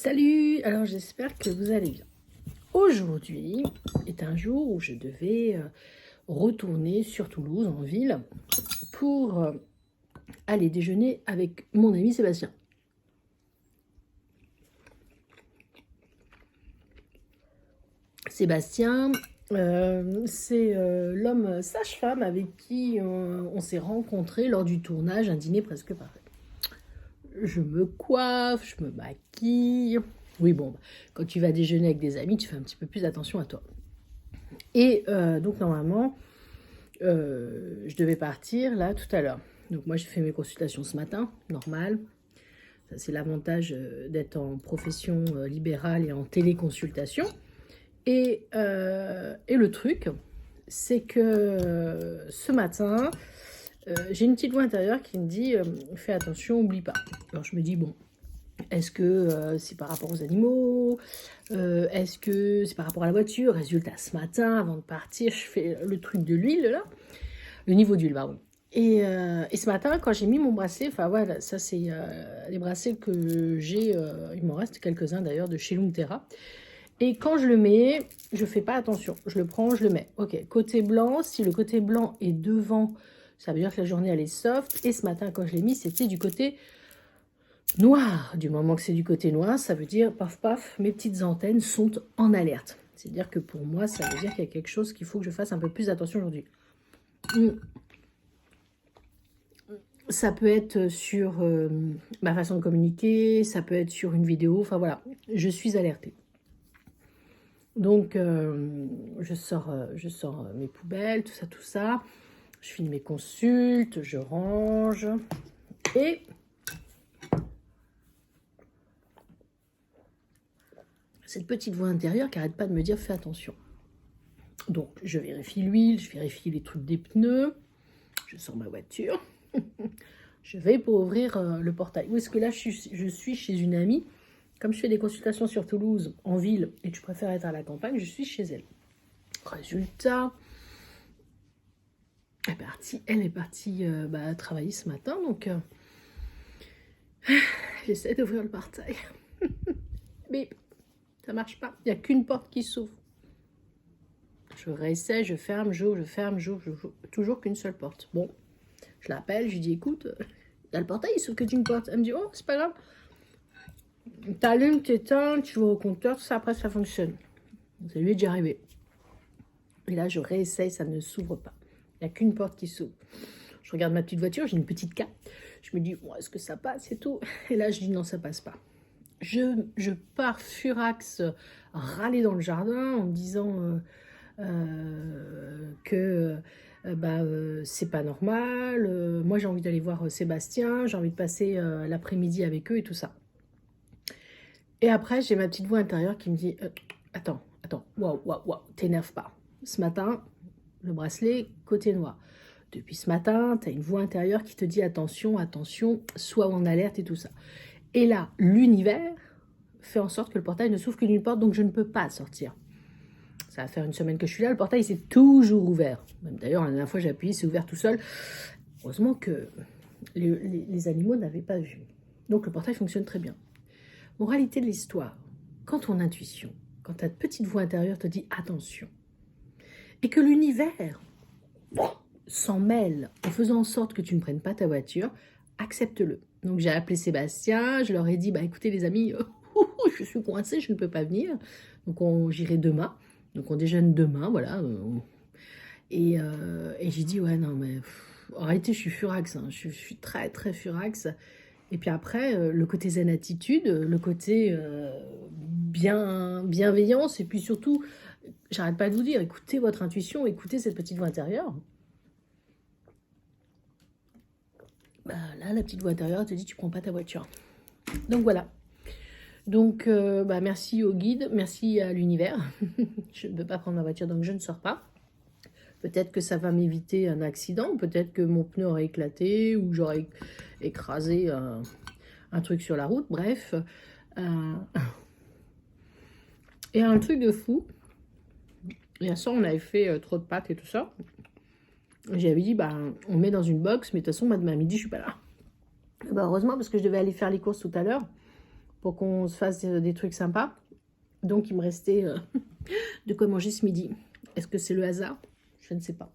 Salut, alors j'espère que vous allez bien. Aujourd'hui est un jour où je devais retourner sur Toulouse, en ville, pour aller déjeuner avec mon ami Sébastien. Sébastien, c'est l'homme sage-femme avec qui on s'est rencontrés lors du tournage, un dîner presque parfait. Je me coiffe, je me maquille. Oui, bon, quand tu vas déjeuner avec des amis, tu fais un petit peu plus attention à toi. Et donc, normalement, je devais partir là tout à l'heure. Donc, moi, j'ai fait mes consultations ce matin, normal. Ça, c'est l'avantage d'être en profession libérale et en téléconsultation. Et le truc, c'est que ce matin, j'ai une petite voix intérieure qui me dit fais attention, oublie pas. Alors je me dis bon, est-ce que c'est par rapport aux animaux, est-ce que c'est par rapport à la voiture? Résultat, ce matin, avant de partir, je fais le truc de l'huile là, le niveau d'huile, pardon. Et ce matin, quand j'ai mis mon bracelet, enfin voilà, ça c'est les bracelets que j'ai, il m'en reste quelques-uns d'ailleurs de chez Lumterra. Et quand je le mets, je fais pas attention. Je le prends, je le mets. Ok, côté blanc, si le côté blanc est devant, ça veut dire que la journée elle est soft. Et ce matin, quand je l'ai mis, c'était du côté noir. Du moment que c'est du côté noir, ça veut dire, paf paf, mes petites antennes sont en alerte. C'est-à-dire que pour moi, ça veut dire qu'il y a quelque chose qu'il faut que je fasse un peu plus attention aujourd'hui. Ça peut être sur ma façon de communiquer, ça peut être sur une vidéo, enfin voilà, je suis alertée. Donc, je sors mes poubelles, tout ça. Je finis mes consultes, je range. Et cette petite voix intérieure qui n'arrête pas de me dire « fais attention ». Donc, je vérifie l'huile, je vérifie les trucs des pneus. Je sors ma voiture. Je vais pour ouvrir le portail. Où est-ce que là, je suis chez une amie. Comme je fais des consultations sur Toulouse, en ville, et que je préfère être à la campagne, je suis chez elle. Résultat, elle est partie travailler ce matin, donc j'essaie d'ouvrir le portail. Mais ça marche pas, il n'y a qu'une porte qui s'ouvre. Je réessaie, je ferme, j'ouvre, toujours qu'une seule porte. Bon, je l'appelle, je lui dis écoute, il y a le portail, il s'ouvre que d'une porte. Elle me dit oh, c'est pas grave. T'allumes, t'éteins, tu vas au compteur, tout ça, après ça fonctionne. Ça lui est déjà arrivé. Et là, je réessaye, ça ne s'ouvre pas. Il n'y a qu'une porte qui s'ouvre. Je regarde ma petite voiture, j'ai une petite cape. Je me dis, bon, est-ce que ça passe et tout? Et là, je dis, non, ça passe pas. Je pars furax, râler dans le jardin en me disant que c'est pas normal. Moi, j'ai envie d'aller voir Sébastien, j'ai envie de passer l'après-midi avec eux et tout ça. Et après, j'ai ma petite voix intérieure qui me dit attends, waouh, t'énerve pas. Ce matin, le bracelet côté noir. Depuis ce matin, tu as une voix intérieure qui te dit attention, sois en alerte et tout ça. Et là, l'univers fait en sorte que le portail ne s'ouvre qu'une porte, donc je ne peux pas sortir. Ça va faire une semaine que je suis là, le portail s'est toujours ouvert. Même d'ailleurs, la dernière fois, j'ai appuyé, c'est ouvert tout seul. Heureusement que les animaux n'avaient pas vu. Donc le portail fonctionne très bien. Moralité de l'histoire, quand ton intuition, quand ta petite voix intérieure te dit attention, et que l'univers s'en mêle en faisant en sorte que tu ne prennes pas ta voiture, accepte-le. Donc j'ai appelé Sébastien, je leur ai dit, écoutez les amis, je suis coincée, je ne peux pas venir, donc j'irai demain, donc on déjeune demain, voilà. Et j'ai dit, ouais non mais, en réalité je suis furax, hein, je suis très très furax. Et puis après, le côté zen attitude, le côté bienveillance, et puis surtout, j'arrête pas de vous dire, écoutez votre intuition, écoutez cette petite voix intérieure. Là, la petite voix intérieure te dit, tu prends pas ta voiture. Donc voilà. Donc, merci au guide, merci à l'univers. Je ne peux pas prendre ma voiture, donc je ne sors pas. Peut-être que ça va m'éviter un accident, peut-être que mon pneu aurait éclaté, ou j'aurais écrasé un truc sur la route, bref. Et un truc de fou, hier soir on avait fait trop de pâtes et tout ça. J'avais dit, on met dans une box, mais de toute façon, moi, demain midi, je suis pas là. Heureusement, parce que je devais aller faire les courses tout à l'heure. pour qu'on se fasse des trucs sympas. Donc, il me restait de quoi manger ce midi. Est-ce que c'est le hasard? Je ne sais pas.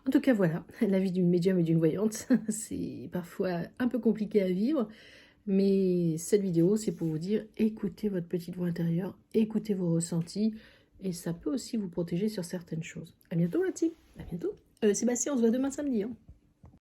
En tout cas, voilà, la vie d'une médium et d'une voyante, c'est parfois un peu compliqué à vivre. Mais cette vidéo, c'est pour vous dire, écoutez votre petite voix intérieure, écoutez vos ressentis. Et ça peut aussi vous protéger sur certaines choses. À bientôt, la team. À bientôt. Sébastien, on se voit demain samedi. Hein.